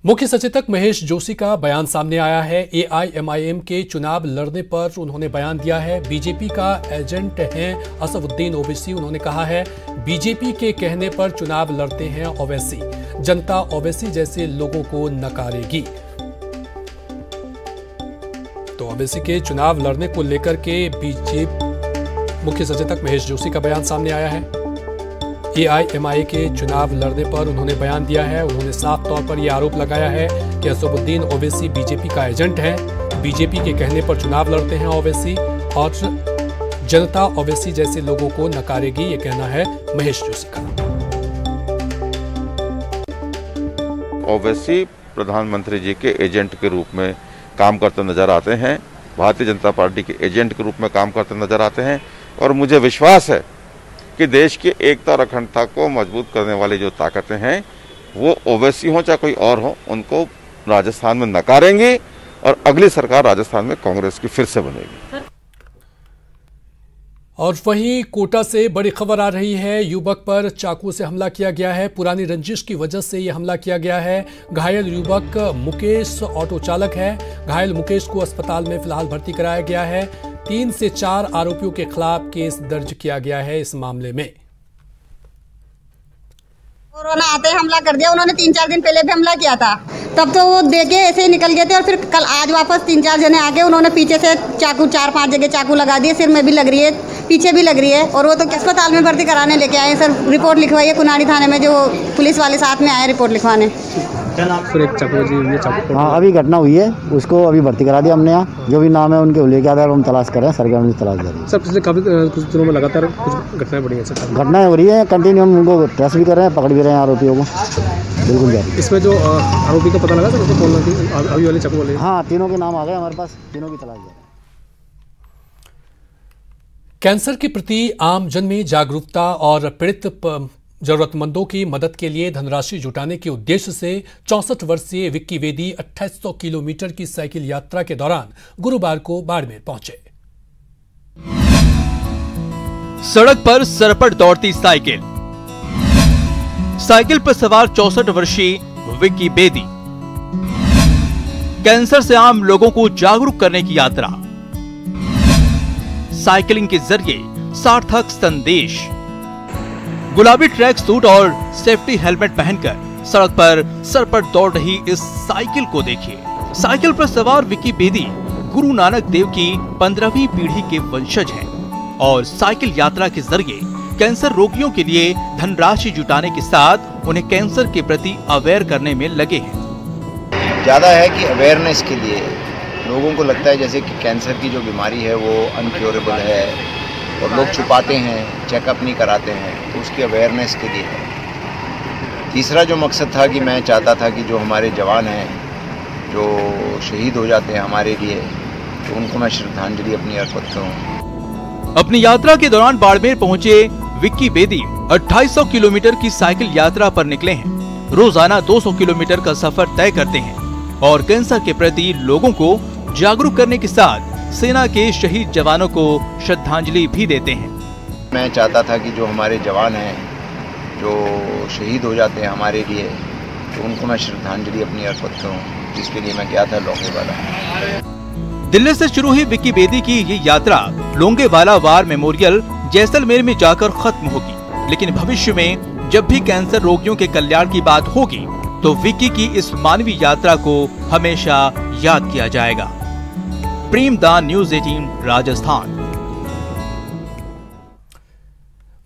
मुख्य सचेतक महेश जोशी का बयान सामने आया है। एआईएमआईएम के चुनाव लड़ने पर उन्होंने बयान दिया है। बीजेपी का एजेंट हैं असदुद्दीन ओवैसी। उन्होंने कहा है बीजेपी के कहने पर चुनाव लड़ते हैं ओवैसी, जनता ओवैसी जैसे लोगों को नकारेगी। तो ओवैसी के चुनाव लड़ने को लेकर के बीजेपी मुख्य सचेतक महेश जोशी का बयान सामने आया है। एआईएमआईएम के चुनाव लड़ने पर उन्होंने बयान दिया है। उन्होंने साफ तौर पर यह आरोप लगाया है कि असदुद्दीन ओवैसी बीजेपी का एजेंट है। बीजेपी के कहने पर चुनाव लड़ते हैं ओवैसी और जनता ओवैसी जैसे लोगों को नकारेगी, ये कहना है महेश जोशी का। ओवैसी प्रधानमंत्री जी के एजेंट के रूप में काम करते नजर आते हैं, भारतीय जनता पार्टी के एजेंट के रूप में काम करते नजर आते हैं और मुझे विश्वास है कि देश की एकता और अखंडता को मजबूत करने वाली जो ताकतें हैं वो ओवैसी हो चाहे कोई और हो, उनको राजस्थान में नकारेंगी और अगली सरकार राजस्थान में कांग्रेस की फिर से बनेगी। और वहीं कोटा से बड़ी खबर आ रही है। युवक पर चाकू से हमला किया गया है। पुरानी रंजिश की वजह से यह हमला किया गया है। घायल युवक मुकेश ऑटो चालक है। घायल मुकेश को अस्पताल में फिलहाल भर्ती कराया गया है। 3 से 4 आरोपियों के खिलाफ केस दर्ज किया गया है। इस मामले में कोरोना आते हमला कर दिया उन्होंने। 3-4 दिन पहले भी हमला किया था, तब तो वो देके ऐसे ही निकल गए थे और फिर कल आज वापस 3-4 जने आके उन्होंने पीछे से चाकू 4-5 जगह चाकू लगा दिए। सिर में भी लग रही है, पीछे भी लग रही है और वो तो अस्पताल में भर्ती कराने लेके आए सर। रिपोर्ट लिखवाई है कुनाड़ी थाने में, जो पुलिस वाले साथ में आए रिपोर्ट लिखवाने। हाँ, अभी घटना हुई है, उसको अभी भर्ती करा दिया हमने। यहाँ जो भी नाम है उनके लेके आधा हम तलाश कर रहे हैं, सरकार में तलाश कर रही है। सर पिछले काफी कुछ दिनों में लगातार कुछ घटनाएं बढ़ी हैं सर। घटनाएं हो रही है कंटिन्यू, हम उनको ट्रेस भी कर रहे हैं, पकड़ भी रहे हैं आरोपियों को। बिल्कुल जारी। इसमें जो आरोपी का पता लगा सर, कौन थी अभी वाले चाकू वाले? हाँ, तीनों के नाम आ गए हमारे पास, तीनों की तलाश कर रहे हैं। कैंसर के प्रति आम जन में जागरूकता और पीड़ित जरूरतमंदों की मदद के लिए धनराशि जुटाने के उद्देश्य से 64 वर्षीय विक्की बेदी 2800 किलोमीटर की साइकिल यात्रा के दौरान गुरुवार को बाड़मेर पहुंचे। सड़क पर सरपट दौड़ती साइकिल। साइकिल पर सवार 64 वर्षीय विक्की बेदी। कैंसर से आम लोगों को जागरूक करने की यात्रा। साइकिलिंग के जरिए सार्थक संदेश। गुलाबी ट्रैक सूट और सेफ्टी हेलमेट पहनकर सड़क पर सरपट दौड़ रही इस साइकिल को देखिए। साइकिल पर सवार विक्की बेदी गुरु नानक देव की 15वीं पीढ़ी के वंशज हैं और साइकिल यात्रा के जरिए कैंसर रोगियों के लिए धनराशि जुटाने के साथ उन्हें कैंसर के प्रति अवेयर करने में लगे हैं। ज्यादा है कि अवेयरनेस के लिए लोगों को लगता है जैसे कि कैंसर की जो बीमारी है वो अनक्योरेबल है और लोग छुपाते हैं, चेकअप नहीं कराते हैं, तो उसकी अवेयरनेस के लिए है। तीसरा जो मकसद था कि मैं चाहता था कि जो हमारे जवान हैं जो शहीद हो जाते हैं हमारे लिए, तो उनको मैं श्रद्धांजलि अपनी अर्पित करूं। अपनी यात्रा के दौरान बाड़मेर पहुंचे विक्की बेदी 2800 किलोमीटर की साइकिल यात्रा पर निकले हैं। रोजाना 200 किलोमीटर का सफर तय करते हैं और कैंसर के प्रति लोगों को जागरूक करने के साथ सेना के शहीद जवानों को श्रद्धांजलि भी देते हैं। मैं चाहता था कि जो हमारे जवान हैं जो शहीद हो जाते हैं हमारे लिए, तो उनको मैं श्रद्धांजलि अपनी अर्पित करूं, जिसके लिए मैं गया था लोंगेवाला। दिल्ली से शुरू हुई विक्की बेदी की ये यात्रा लोंगेवाला वार मेमोरियल जैसलमेर में जाकर खत्म होगी, लेकिन भविष्य में जब भी कैंसर रोगियों के कल्याण की बात होगी तो विक्की की इस मानवीय यात्रा को हमेशा याद किया जाएगा। प्रेमदान, न्यूज़ 18 राजस्थान।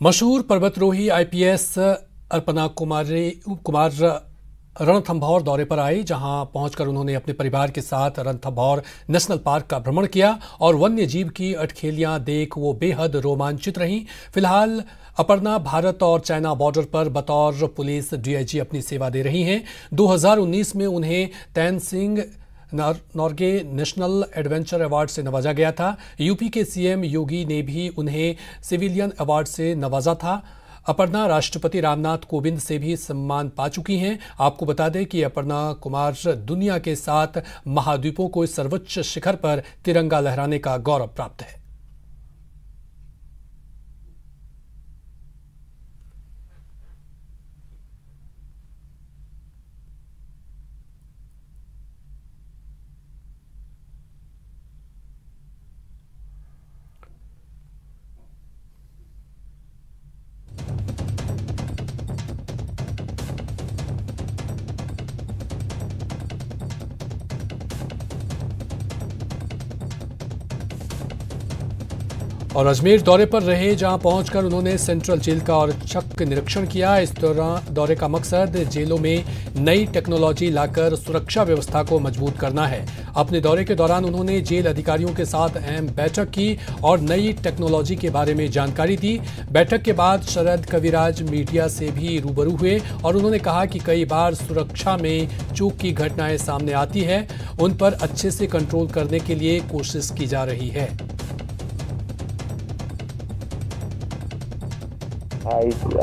मशहूर पर्वतरोही आईपीएस अर्पणा कुमार रणथंभौर दौरे पर आई, जहां पहुंचकर उन्होंने अपने परिवार के साथ रणथंभौर नेशनल पार्क का भ्रमण किया और वन्य जीव की अठखेलियां देख वो बेहद रोमांचित रहीं। फिलहाल अपर्णा भारत और चाइना बॉर्डर पर बतौर पुलिस डीआईजी अपनी सेवा दे रही हैं। 2019 में उन्हें तैनसिंग नॉर्गे नेशनल एडवेंचर अवार्ड से नवाजा गया था। यूपी के सीएम योगी ने भी उन्हें सिविलियन अवार्ड से नवाजा था। अपर्णा राष्ट्रपति रामनाथ कोविंद से भी सम्मान पा चुकी हैं। आपको बता दें कि अपर्णा कुमार दुनिया के 7 महाद्वीपों को इस सर्वोच्च शिखर पर तिरंगा लहराने का गौरव प्राप्त है। और अजमेर दौरे पर रहे, जहां पहुंचकर उन्होंने सेंट्रल जेल का और चक निरीक्षण किया। इस दौरे का मकसद जेलों में नई टेक्नोलॉजी लाकर सुरक्षा व्यवस्था को मजबूत करना है। अपने दौरे के दौरान उन्होंने जेल अधिकारियों के साथ अहम बैठक की और नई टेक्नोलॉजी के बारे में जानकारी दी। बैठक के बाद शरद कविराज मीडिया से भी रूबरू हुए और उन्होंने कहा कि कई बार सुरक्षा में चूक की घटनाएं सामने आती है, उन पर अच्छे से कंट्रोल करने के लिए कोशिश की जा रही है।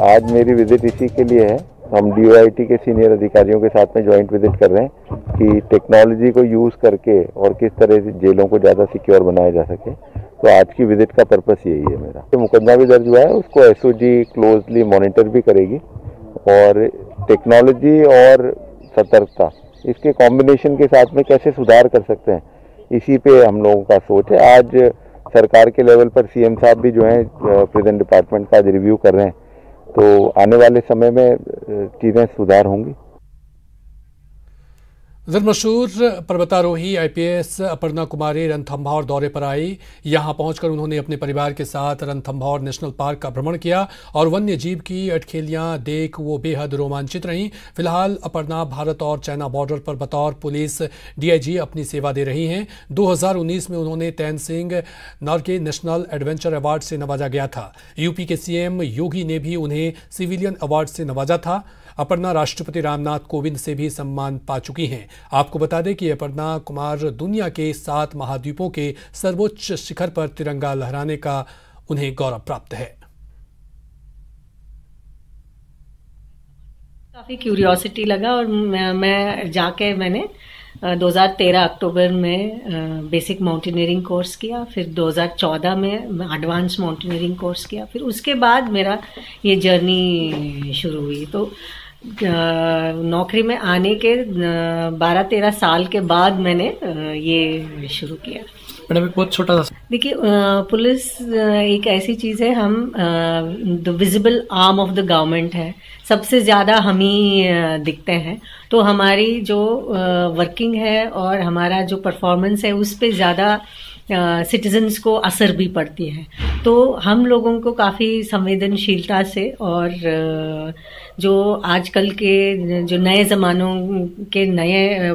आज मेरी विजिट इसी के लिए है। हम DOIT के सीनियर अधिकारियों के साथ में ज्वाइंट विजिट कर रहे हैं कि टेक्नोलॉजी को यूज करके और किस तरह से जेलों को ज़्यादा सिक्योर बनाया जा सके। तो आज की विजिट का पर्पस यही है मेरा। तो मुकदमा भी दर्ज हुआ है, उसको SOG क्लोजली मॉनिटर भी करेगी और टेक्नोलॉजी और सतर्कता इसके कॉम्बिनेशन के साथ में कैसे सुधार कर सकते हैं, इसी पे हम लोगों का सोच है। आज सरकार के लेवल पर CM साहब भी जो हैं प्रिजन डिपार्टमेंट का आज रिव्यू कर रहे हैं, तो आने वाले समय में चीज़ें सुधार होंगी। मशहूर पर्वतारोही IPS अपर्णा कुमारी रणथंभौर दौरे पर आई। यहां पहुंचकर उन्होंने अपने परिवार के साथ रणथंभौर नेशनल पार्क का भ्रमण किया और वन्य जीव की अटखेलियां देख वो बेहद रोमांचित रहीं। फिलहाल अपर्णा भारत और चाइना बॉर्डर पर बतौर पुलिस DIG अपनी सेवा दे रही हैं। 2019 में उन्होंने तैनसिंग नॉर्गे नेशनल एडवेंचर अवार्ड से नवाजा गया था। UP के CM योगी ने भी उन्हें सिविलियन अवार्ड से नवाजा था। अपर्णा राष्ट्रपति रामनाथ कोविंद से भी सम्मान पा चुकी हैं। आपको बता दें कि अपर्णा कुमार दुनिया के 7 महाद्वीपों के सर्वोच्च शिखर पर तिरंगा लहराने का उन्हें गौरव प्राप्त है। काफ़ी क्यूरियोसिटी लगा और मैंने 2013 अक्टूबर में बेसिक माउंटेनियरिंग कोर्स किया, फिर 2014 में एडवांस माउंटेनियरिंग कोर्स किया, फिर उसके बाद मेरा ये जर्नी शुरू हुई। तो नौकरी में आने के 12-13 साल के बाद मैंने ये शुरू किया। मैडम बहुत छोटा सा देखिए, पुलिस एक ऐसी चीज़ है, हम the visible arm of the government है, सबसे ज़्यादा हम ही दिखते हैं। तो हमारी जो वर्किंग है और हमारा जो परफॉर्मेंस है उस पे ज़्यादा सिटीजन्स को असर भी पड़ती है। तो हम लोगों को काफ़ी संवेदनशीलता से और जो आजकल के जो नए ज़मानों के नए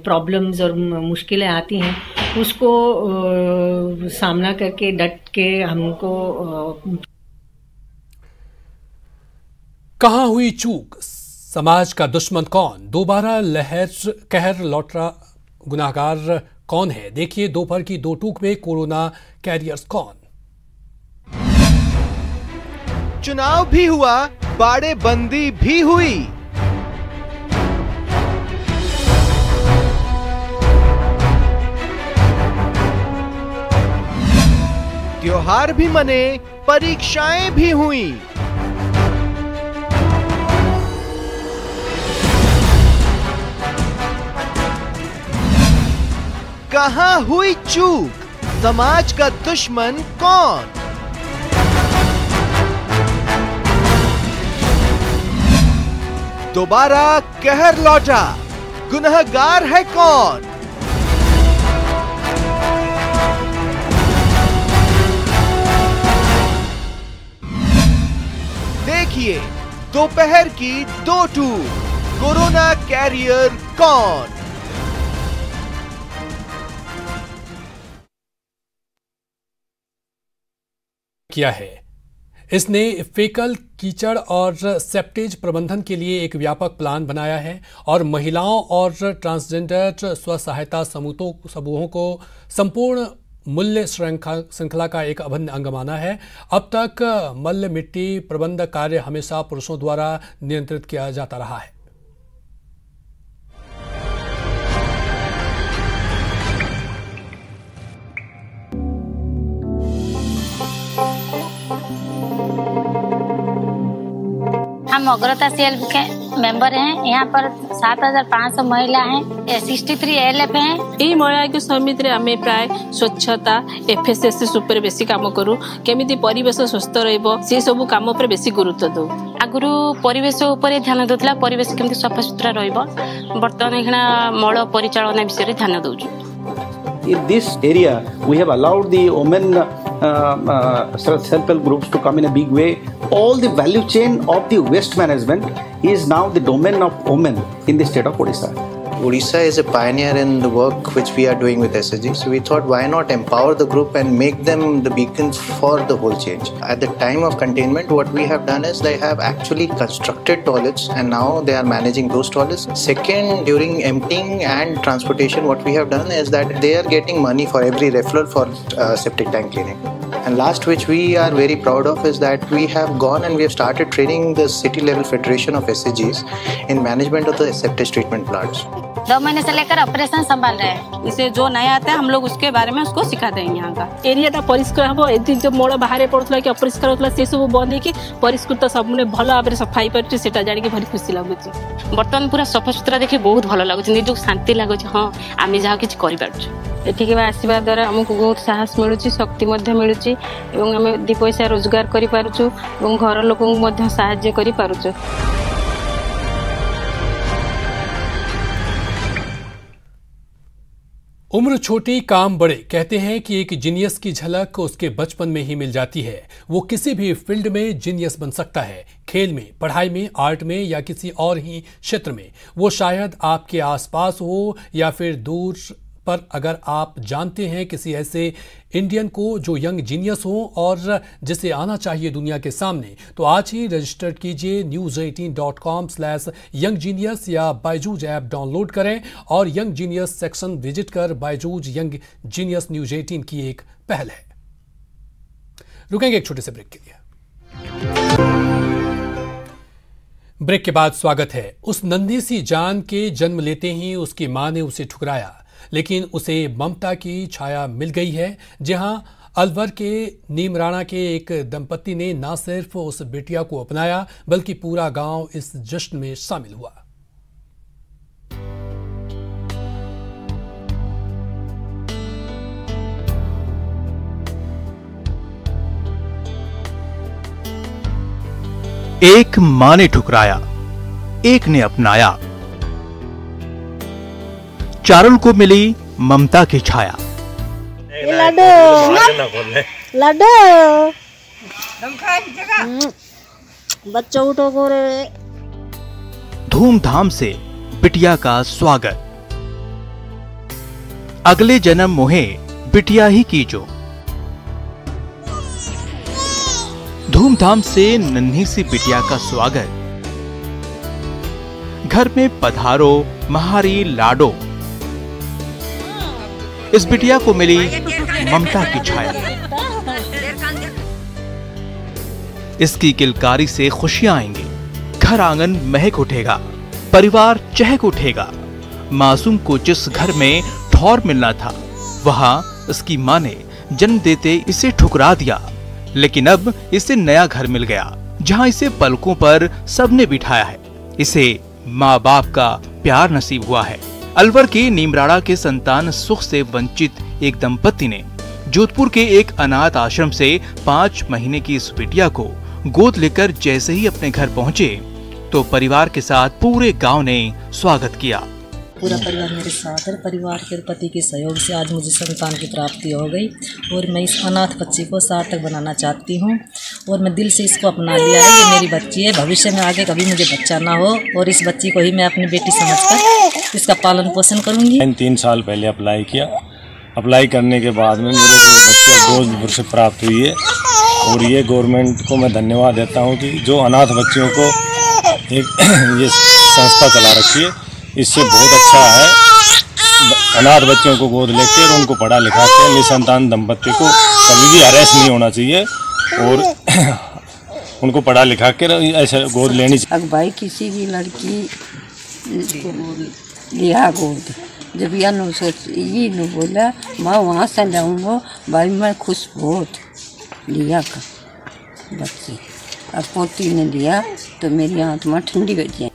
प्रॉब्लम्स और मुश्किलें आती हैं उसको सामना करके डट के हमको। कहाँ हुई चूक, समाज का दुश्मन कौन, दोबारा कहर लौटा गुनाहगार कौन है? देखिए दोपहर की 2 टूक में कोरोना कैरियर्स कौन। चुनाव भी हुआ, बाड़ेबंदी भी हुई। त्योहार भी मने, परीक्षाएं भी हुई। कहां हुई चूक, समाज का दुश्मन कौन? दोबारा कहर लौटा, गुनहगार है कौन? देखिए दोपहर की 2 टूक, कोरोना कैरियर कौन। किया है। इसने फेकल, कीचड़ और सेप्टेज प्रबंधन के लिए एक व्यापक प्लान बनाया है और महिलाओं और ट्रांसजेंडर स्व सहायता समूहों को संपूर्ण मूल्य श्रृंखला का एक अभिन्न अंग माना है। अब तक मल्ल मिट्टी प्रबंध कार्य हमेशा पुरुषों द्वारा नियंत्रित किया जाता रहा है। हम अग्रता सेल के मेंबर हैं। यहाँ पर 7500 महिला हैं, 63 LF हैं। यही महिला समिति रे आमे प्राय स्वच्छता FSS ऊपर बेसी काम करू, केमिति परिवेश स्वस्थ रहइबो से सब काम पर बेसी गुरुत्व दो। आगुरु परिवेश ऊपर ध्यान देउतला, परिवेश केमिति सफा सुतरा रहइबो। वर्तमान एखना मळ परिचालन विषय ध्यान दउछु। In this area we have allowed the women self-help groups to come in a big way. All the value chain of the waste management is now the domain of women in the state of Odisha. Odisha is a pioneer in the work which we are doing with SSG. So we thought, why not empower the group and make them the beacons for the whole change. At the time of containment, what we have done is they have actually constructed toilets and now they are managing those toilets. Second, during emptying and transportation, what we have done is that they are getting money for every refilled for septic tank cleaning. And last, which we are very proud of, is that we have gone and we have started training the city level federation of SSGs in management of the septic treatment plants. 2 महीने से लेकर operation संभाल रहे हैं। इसे जो नया आता है हम लोग उसके बारे में उसको सिखा देंगे। यहाँ का एरिया परिष्कार हम एति जो मोड़ बाहर पड़ता कि अपरिष्कार होता से सब बंद होकर परिष्कृत सब भल भाव सफाई पार्टी से जान के भारी खुशी लगुच। बर्तमान पूरा सफा सुतरा देखिए बहुत भल लगुच, निज शांति लगुच। हाँ आम जहाँ किसी कर एठिक आसवा द्वारा आमको बहुत साहस मिलूँ, शक्ति मिलूँ, आम 2 पैसा रोजगार करूँ, घर लोक साहाय्य कर। उम्र छोटी काम बड़े कहते हैं कि एक जीनियस की झलक उसके बचपन में ही मिल जाती है। वो किसी भी फील्ड में जीनियस बन सकता है, खेल में, पढ़ाई में, आर्ट में या किसी और ही क्षेत्र में। वो शायद आपके आसपास हो या फिर दूर, पर अगर आप जानते हैं किसी ऐसे इंडियन को जो यंग जीनियस हो और जिसे आना चाहिए दुनिया के सामने, तो आज ही रजिस्टर कीजिए news18.com/younggenius या बायजूज ऐप डाउनलोड करें और यंग जीनियस सेक्शन विजिट कर बायजूज यंग जीनियस न्यूज 18 की एक पहल है। रुकेंगे एक छोटे से ब्रेक के लिए। ब्रेक के बाद स्वागत है। उस नन्ही सी जान के जन्म लेते ही उसकी मां ने उसे ठुकराया, लेकिन उसे ममता की छाया मिल गई है। जहां अलवर के नीमराणा के एक दंपति ने न सिर्फ उस बेटिया को अपनाया बल्कि पूरा गांव इस जश्न में शामिल हुआ। एक मां ने ठुकराया, एक ने अपनाया। चारुल को मिली ममता की छाया। बच्चों उठो गोरे। धूमधाम से बिटिया का स्वागत। अगले जन्म मोहे बिटिया ही कीजो। धूमधाम से नन्ही सी बिटिया का स्वागत। घर में पधारो महारी लाडो। इस बिटिया को मिली ममता की छाया। इसकी किलकारी से खुशियां आएंगी, घर आंगन महक उठेगा, परिवार चहक उठेगा। मासूम को जिस घर में ठौर मिलना था वहां उसकी मां ने जन्म देते इसे ठुकरा दिया, लेकिन अब इसे नया घर मिल गया जहां इसे पलकों पर सबने बिठाया है। इसे माँ बाप का प्यार नसीब हुआ है। अलवर के नीमराणा के संतान सुख से वंचित एक दंपति ने जोधपुर के एक अनाथ आश्रम से 5 महीने की इस बिटिया को गोद लेकर जैसे ही अपने घर पहुंचे तो परिवार के साथ पूरे गांव ने स्वागत किया। पूरा परिवार मेरे साथ है। परिवार के पति के सहयोग से आज मुझे संतान की प्राप्ति हो गई और मैं इस अनाथ बच्ची को सार्थक बनाना चाहती हूँ और मैं दिल से इसको अपना लिया है। ये मेरी बच्ची है, भविष्य में आगे कभी मुझे बच्चा ना हो और इस बच्ची को ही मैं अपनी बेटी समझकर इसका पालन पोषण करूँगी। 3 साल पहले अप्लाई किया। अप्लाई करने के बाद में मेरे को बच्चा जोधपुर से प्राप्त हुई है और ये गवर्नमेंट को मैं धन्यवाद देता हूँ कि जो अनाथ बच्चियों को एक ये संस्था चला रखी है, इससे बहुत अच्छा है। अनाथ बच्चों को गोद लेकर और उनको पढ़ा लिखा के निसंतान दंपति को कभी भी हरेस नहीं होना चाहिए और उनको पढ़ा लिखा कर ऐसे गोद लेनी चाहिए। अगर भाई किसी भी लड़की लिया गोद, जब यह न सोच ये न बोला मैं वहाँ से जाऊँगा, भाई मैं खुश बहुत लिया का बच्ची। अब पोती ने लिया तो मेरी आत्मा ठंडी हो जाए।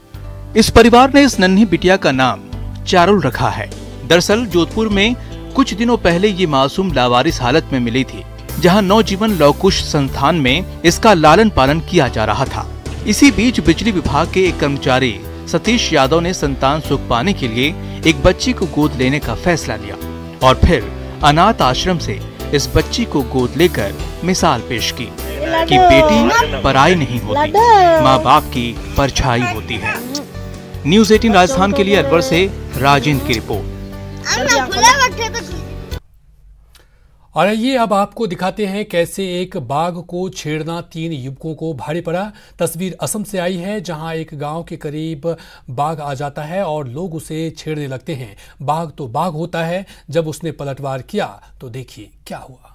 इस परिवार ने इस नन्ही बिटिया का नाम चारुल रखा है। दरअसल जोधपुर में कुछ दिनों पहले ये मासूम लावारिस हालत में मिली थी, जहां नवजीवन लवकुश संस्थान में इसका लालन पालन किया जा रहा था। इसी बीच बिजली विभाग के एक कर्मचारी सतीश यादव ने संतान सुख पाने के लिए एक बच्ची को गोद लेने का फैसला लिया और फिर अनाथ आश्रम से इस बच्ची को गोद लेकर मिसाल पेश की कि बेटी पराई नहीं होती, माँ बाप की परछाई होती है। न्यूज़ 18 राजस्थान के लिए अलवर से राजेंद्र की रिपोर्ट। और आइए अब आपको दिखाते हैं कैसे एक बाघ को छेड़ना 3 युवकों को भारी पड़ा। तस्वीर असम से आई है, जहां एक गांव के करीब बाघ आ जाता है और लोग उसे छेड़ने लगते हैं। बाघ तो बाघ होता है, जब उसने पलटवार किया तो देखिए क्या हुआ।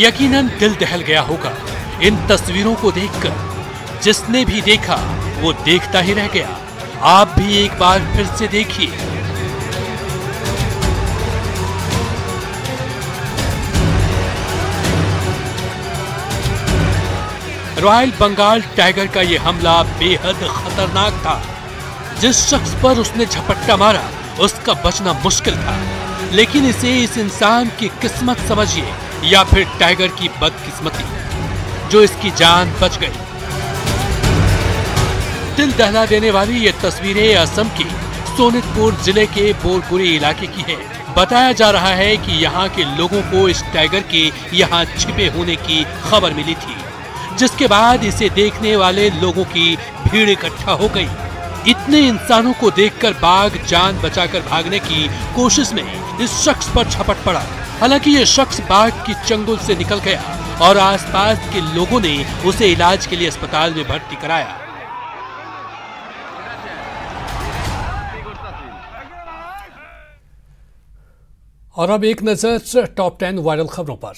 यकीनन दिल दहल गया होगा इन तस्वीरों को देखकर। जिसने भी देखा वो देखता ही रह गया। आप भी एक बार फिर से देखिए। रॉयल बंगाल टाइगर का ये हमला बेहद खतरनाक था। जिस शख्स पर उसने झपट्टा मारा उसका बचना मुश्किल था, लेकिन इसे इस इंसान की किस्मत समझिए या फिर टाइगर की बदकिस्मती, जो इसकी जान बच गई। दिल दहला देने वाली ये तस्वीरें असम की सोनितपुर जिले के बोरगुरी इलाके की है। बताया जा रहा है कि यहाँ के लोगों को इस टाइगर के यहाँ छिपे होने की खबर मिली थी, जिसके बाद इसे देखने वाले लोगों की भीड़ इकट्ठा हो गई। इतने इंसानों को देखकर बाघ जान बचाकर भागने की कोशिश में इस शख्स पर झपट पड़ा। हालांकि ये शख्स बाघ की चंगुल से निकल गया और आसपास के लोगों ने उसे इलाज के लिए अस्पताल में भर्ती कराया। और अब एक नजर टॉप 10 वायरल खबरों पर।